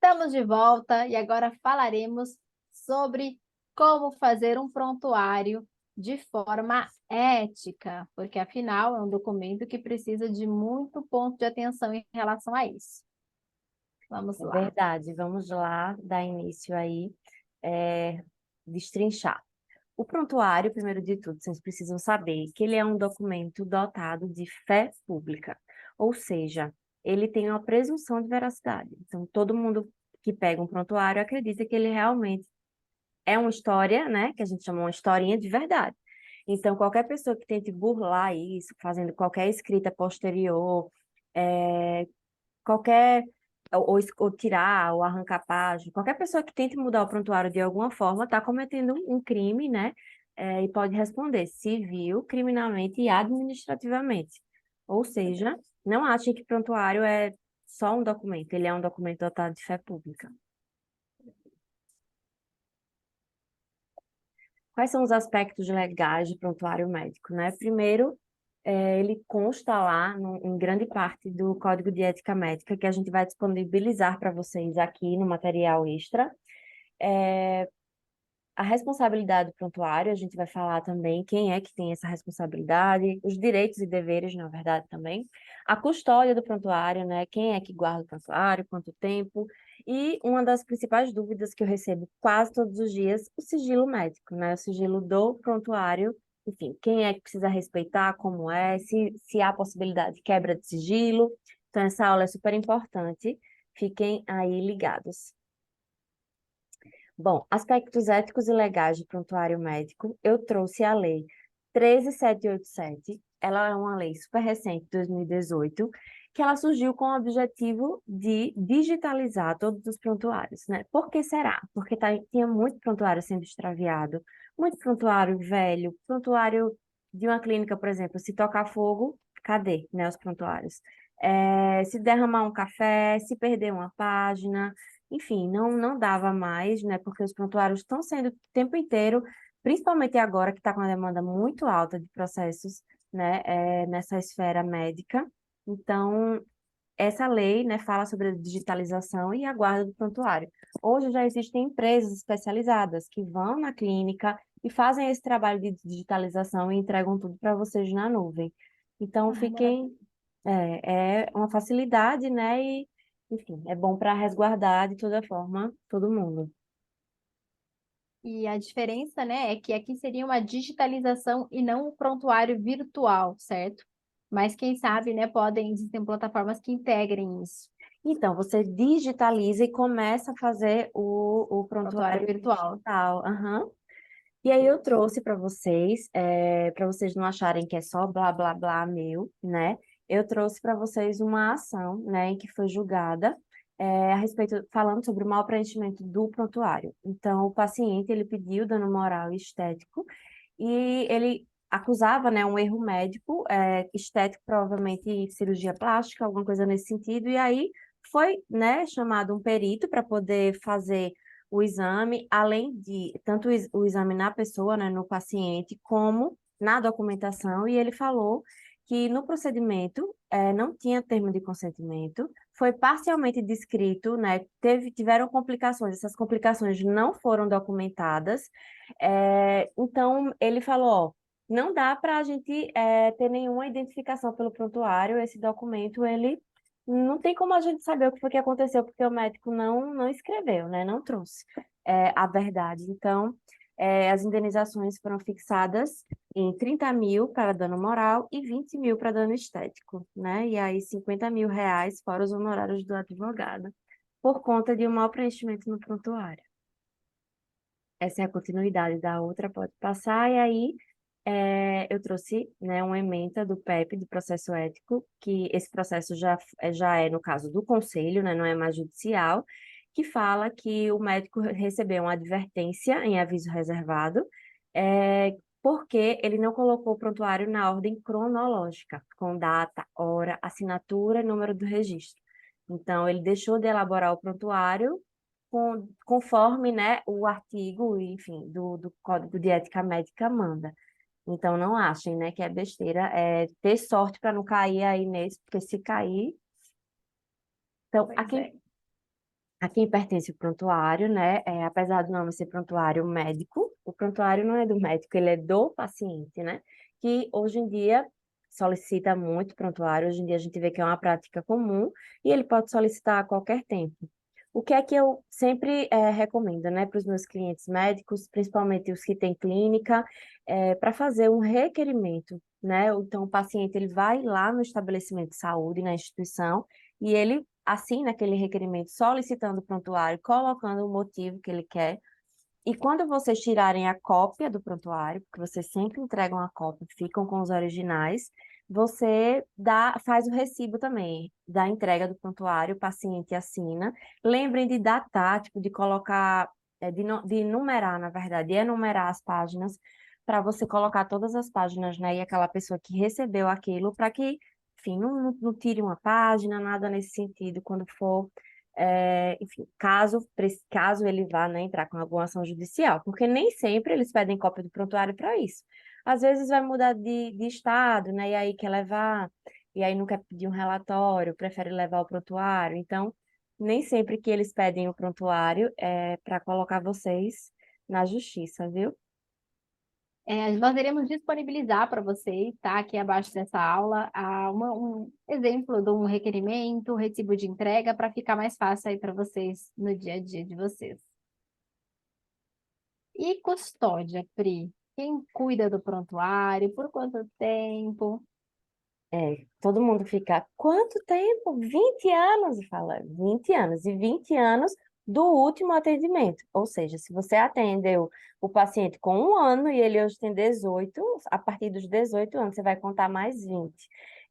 Estamos de volta e agora falaremos sobre como fazer um prontuário de forma ética, porque afinal é um documento que precisa de muito ponto de atenção em relação a isso. Vamos É lá. verdade, vamos lá dar início aí, destrinchar. O prontuário, primeiro de tudo, vocês precisam saber que ele é um documento dotado de fé pública, ou seja, ele tem uma presunção de veracidade. Então, todo mundo que pega um prontuário acredita que ele realmente é uma história, né, que a gente chama uma historinha de verdade. Então, qualquer pessoa que tente burlar isso, fazendo qualquer escrita posterior, qualquer ou tirar ou arrancar a página, qualquer pessoa que tente mudar o prontuário de alguma forma está cometendo um crime, né? E pode responder civil, criminalmente e administrativamente. Ou seja, não ache que prontuário é só um documento, ele é um documento dotado de fé pública. Quais são os aspectos legais de prontuário médico, né? Primeiro, ele consta lá em grande parte do Código de Ética Médica, que a gente vai disponibilizar para vocês aqui no material extra. É, a responsabilidade do prontuário, a gente vai falar também quem é que tem essa responsabilidade, os direitos e deveres, na verdade, também. A custódia do prontuário, né? Quem é que guarda o prontuário, quanto tempo. E uma das principais dúvidas que eu recebo quase todos os dias, o sigilo médico, né? O sigilo do prontuário. Enfim, quem é que precisa respeitar, como é, se há possibilidade de quebra de sigilo. Então, essa aula é super importante. Fiquem aí ligados. Bom, aspectos éticos e legais de prontuário médico, eu trouxe a lei 13.787. Ela é uma lei super recente, de 2018, que ela surgiu com o objetivo de digitalizar todos os prontuários, né? Por que será? Porque tinha muito prontuário sendo extraviado, muito prontuário velho, prontuário de uma clínica, por exemplo, se tocar fogo, cadê, né, os prontuários? Se derramar um café, se perder uma página, enfim, não dava mais, né? Porque os prontuários estão sendo o tempo inteiro, principalmente agora que está com uma demanda muito alta de processos, né? Nessa esfera médica. Então, essa lei, né, fala sobre a digitalização e a guarda do prontuário. Hoje já existem empresas especializadas que vão na clínica e fazem esse trabalho de digitalização e entregam tudo para vocês na nuvem. Então, Ah, maravilha. é uma facilidade, né? E, enfim, é bom para resguardar de toda forma todo mundo. E a diferença, né, é que aqui seria uma digitalização e não um prontuário virtual, certo? Mas quem sabe, né, existem plataformas que integrem isso, Então, você digitaliza e começa a fazer o prontuário prontuário virtual. digital. Aham. E aí eu trouxe para vocês não acharem que é só blá blá blá meu, né? Eu trouxe para vocês uma ação, né, em que foi julgada a respeito, falando sobre o mau preenchimento do prontuário. Então, o paciente ele pediu dano moral e estético e ele acusava, né, um erro médico, estético, provavelmente cirurgia plástica, alguma coisa nesse sentido. E aí foi, né, chamado um perito para poder fazer o exame, além de tanto o exame na pessoa, né, no paciente, como na documentação, e ele falou que no procedimento não tinha termo de consentimento, foi parcialmente descrito, né, tiveram complicações, essas complicações não foram documentadas, então ele falou, ó, não dá para a gente ter nenhuma identificação pelo prontuário, esse documento, ele não tem como a gente saber o que foi que aconteceu, porque o médico não escreveu, né? Não trouxe a verdade. Então, as indenizações foram fixadas em 30 mil para dano moral e 20 mil para dano estético, né? E aí 50 mil reais fora os honorários do advogado, por conta de um mau preenchimento no prontuário. Essa é a continuidade da outra, pode passar, e aí eu trouxe, né, uma ementa do PEP, do processo ético, que esse processo já é no caso do conselho, né, não é mais judicial, que fala que o médico recebeu uma advertência em aviso reservado, porque ele não colocou o prontuário na ordem cronológica, com data, hora, assinatura e número do registro. Então, ele deixou de elaborar o prontuário conforme, né, o artigo, enfim, do Código de Ética Médica manda. Então, não achem, né, que é besteira. Ter sorte para não cair aí nesse, porque se cair. Então, Pois é. a quem pertence o prontuário, né? Apesar do nome ser prontuário médico, o prontuário não é do médico, ele é do paciente, né? Que hoje em dia solicita muito prontuário, hoje em dia a gente vê que é uma prática comum e ele pode solicitar a qualquer tempo. O que é que eu sempre recomendo, né, para os meus clientes médicos, principalmente os que têm clínica, para fazer um requerimento, né? Então, o paciente ele vai lá no estabelecimento de saúde, na instituição, e ele assina aquele requerimento solicitando o prontuário, colocando o motivo que ele quer. E quando vocês tirarem a cópia do prontuário, porque vocês sempre entregam a cópia, ficam com os originais, você faz o recibo também da entrega do prontuário, o paciente assina. Lembrem de datar, tipo, de colocar, de numerar, na verdade, enumerar as páginas, para você colocar todas as páginas, né? E aquela pessoa que recebeu aquilo, para que, enfim, não tire uma página, nada nesse sentido, quando for enfim, caso ele vá, né, entrar com alguma ação judicial, porque nem sempre eles pedem cópia do prontuário para isso. Às vezes vai mudar de estado, né, e aí quer levar, e aí não quer pedir um relatório, prefere levar o prontuário. Então, nem sempre que eles pedem o prontuário é para colocar vocês na justiça, viu? Nós iremos disponibilizar para vocês, tá? Aqui abaixo dessa aula, um exemplo de um requerimento, recibo de entrega, para ficar mais fácil aí para vocês no dia a dia de vocês. E custódia, Pri? Quem cuida do prontuário? Por quanto tempo? Todo mundo fica, quanto tempo? 20 anos, e fala, 20 anos, e 20 anos do último atendimento. Ou seja, se você atendeu o paciente com 1 ano e ele hoje tem 18, a partir dos 18 anos você vai contar mais 20.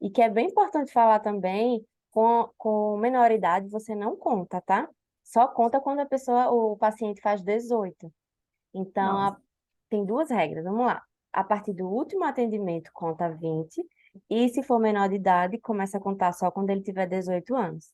E que é bem importante falar também, com menoridade você não conta, tá? Só conta quando o paciente faz 18. Então, Nossa. tem duas regras, vamos lá. A partir do último atendimento, conta 20, e se for menor de idade, começa a contar só quando ele tiver 18 anos.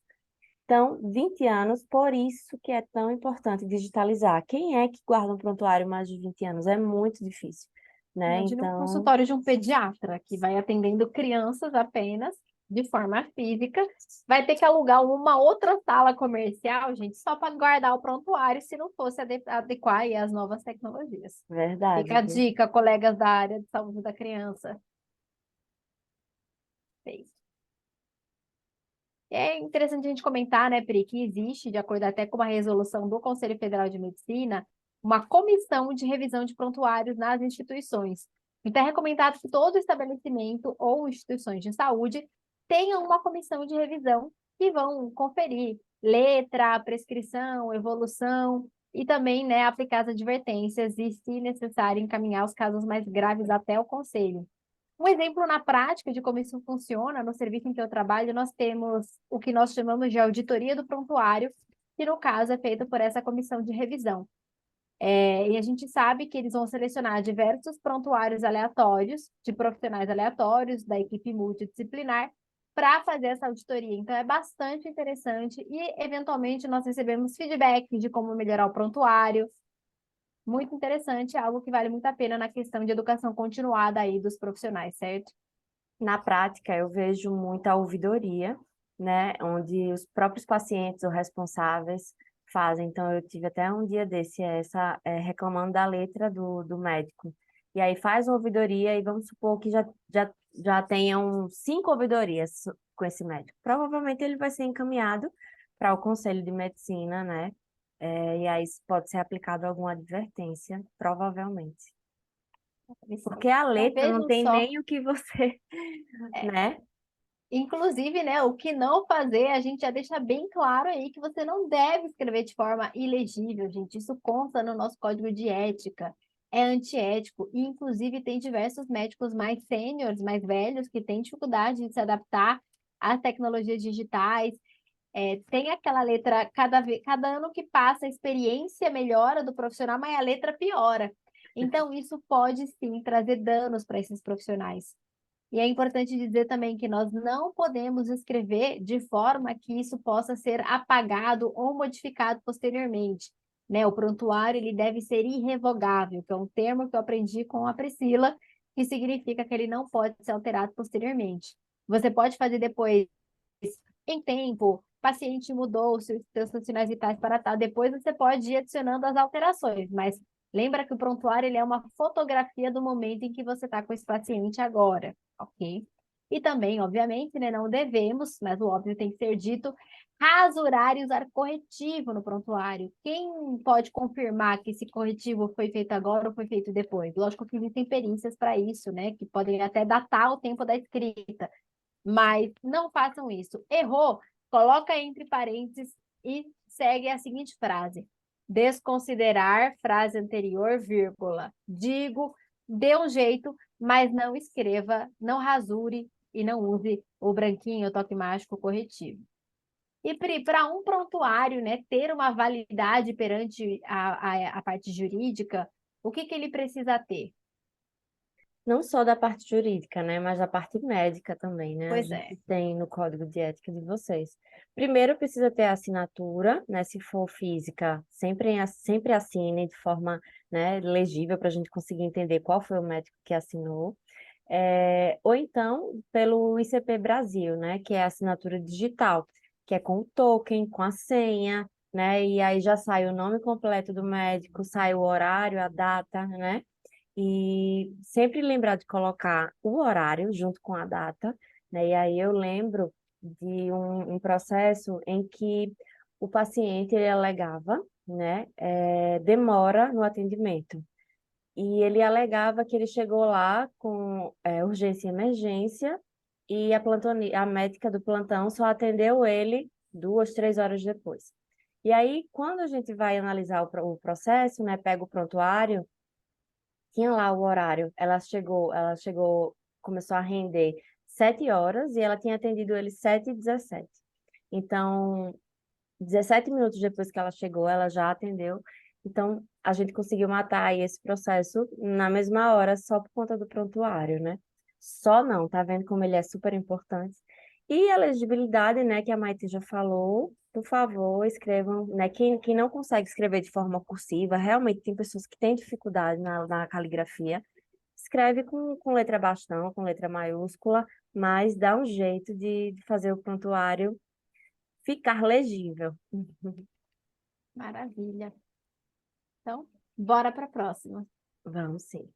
Então, 20 anos, por isso que é tão importante digitalizar. Quem é que guarda um prontuário mais de 20 anos? É muito difícil, né? Imagina um Então, consultório de um pediatra que vai atendendo crianças apenas, de forma física, vai ter que alugar uma outra sala comercial, gente, só para guardar o prontuário, se não fosse adequar aí às novas tecnologias. verdade, Fica a viu? dica, colegas da área de saúde da criança. Fez. É interessante a gente comentar, né, Pri, que existe, de acordo até com uma resolução do Conselho Federal de Medicina, uma comissão de revisão de prontuários nas instituições. Então, é recomendado que todo estabelecimento ou instituições de saúde tenham uma comissão de revisão que vão conferir letra, prescrição, evolução e também, né, aplicar as advertências e, se necessário, encaminhar os casos mais graves até o conselho. Um exemplo na prática de como isso funciona, no serviço em que eu trabalho, nós temos o que nós chamamos de auditoria do prontuário, que no caso é feito por essa comissão de revisão. E a gente sabe que eles vão selecionar diversos prontuários aleatórios, de profissionais aleatórios, da equipe multidisciplinar, para fazer essa auditoria. Então, é bastante interessante e, eventualmente, nós recebemos feedback de como melhorar o prontuário. Muito interessante, algo que vale muito a pena na questão de educação continuada aí dos profissionais, certo? Na prática, eu vejo muita ouvidoria, né, onde os próprios pacientes ou responsáveis fazem. Então, eu tive até um dia desse, reclamando da letra do médico. E aí faz uma ouvidoria e vamos supor que já tenham 5 ouvidorias com esse médico. Provavelmente ele vai ser encaminhado para o Conselho de Medicina, né? E aí pode ser aplicado alguma advertência, provavelmente. Porque a Então, letra não vejam tem só, nem o que você, né? inclusive, né, o que não fazer, a gente já deixa bem claro aí que você não deve escrever de forma ilegível, gente. Isso consta no nosso código de ética. É antiético. E, inclusive, tem diversos médicos mais sêniores, mais velhos, que têm dificuldade de se adaptar às tecnologias digitais. Tem aquela letra, cada ano que passa, a experiência melhora do profissional, mas a letra piora. Então, isso pode sim trazer danos para esses profissionais. E é importante dizer também que nós não podemos escrever de forma que isso possa ser apagado ou modificado posteriormente, né? O prontuário ele deve ser irrevogável, que é um termo que eu aprendi com a Priscila, que significa que ele não pode ser alterado posteriormente. Você pode fazer depois em tempo, paciente mudou os seus sinais vitais para tal. Depois você pode ir adicionando as alterações, mas lembra que o prontuário ele é uma fotografia do momento em que você está com esse paciente agora, ok? E também, obviamente, né, não devemos, mas o óbvio tem que ser dito, rasurar e usar corretivo no prontuário. Quem pode confirmar que esse corretivo foi feito agora ou foi feito depois? Lógico que existem perícias para isso, né, que podem até datar o tempo da escrita, mas não façam isso. Errou, coloca entre parênteses e segue a seguinte frase: desconsiderar frase anterior, vírgula. Digo, dê um jeito, mas não escreva, não rasure e não use o branquinho, o toque mágico corretivo. E para um prontuário, né, ter uma validade perante a parte jurídica, o que ele precisa ter? Não só da parte jurídica, né, mas da parte médica também, né? A Pois gente é. tem no código de ética de vocês. Primeiro precisa ter a assinatura, né? Se for física, sempre assine de forma, né, legível para a gente conseguir entender qual foi o médico que assinou. Ou então pelo ICP Brasil, né? Que é a assinatura digital, que é com o token, com a senha, né? E aí já sai o nome completo do médico, sai o horário, a data, né? E sempre lembrar de colocar o horário junto com a data, né? E aí eu lembro de um processo em que o paciente ele alegava, né, demora no atendimento. E ele alegava que ele chegou lá com urgência e emergência e a médica do plantão só atendeu ele 2, 3 horas depois. E aí, quando a gente vai analisar o processo, né, pega o prontuário, tinha lá o horário. Ela chegou, começou a render 7 horas e ela tinha atendido ele 7h17. Então, 17 minutos depois que ela chegou, ela já atendeu. Então, a gente conseguiu matar aí esse processo na mesma hora, só por conta do prontuário, né? Só não, tá vendo como ele é super importante? E a legibilidade, né, que a Maite já falou, por favor, escrevam, né? Quem não consegue escrever de forma cursiva, realmente tem pessoas que têm dificuldade na caligrafia, escreve com letra bastão, com letra maiúscula, mas dá um jeito de fazer o prontuário ficar legível. Maravilha. Então, bora para a próxima. Vamos sim.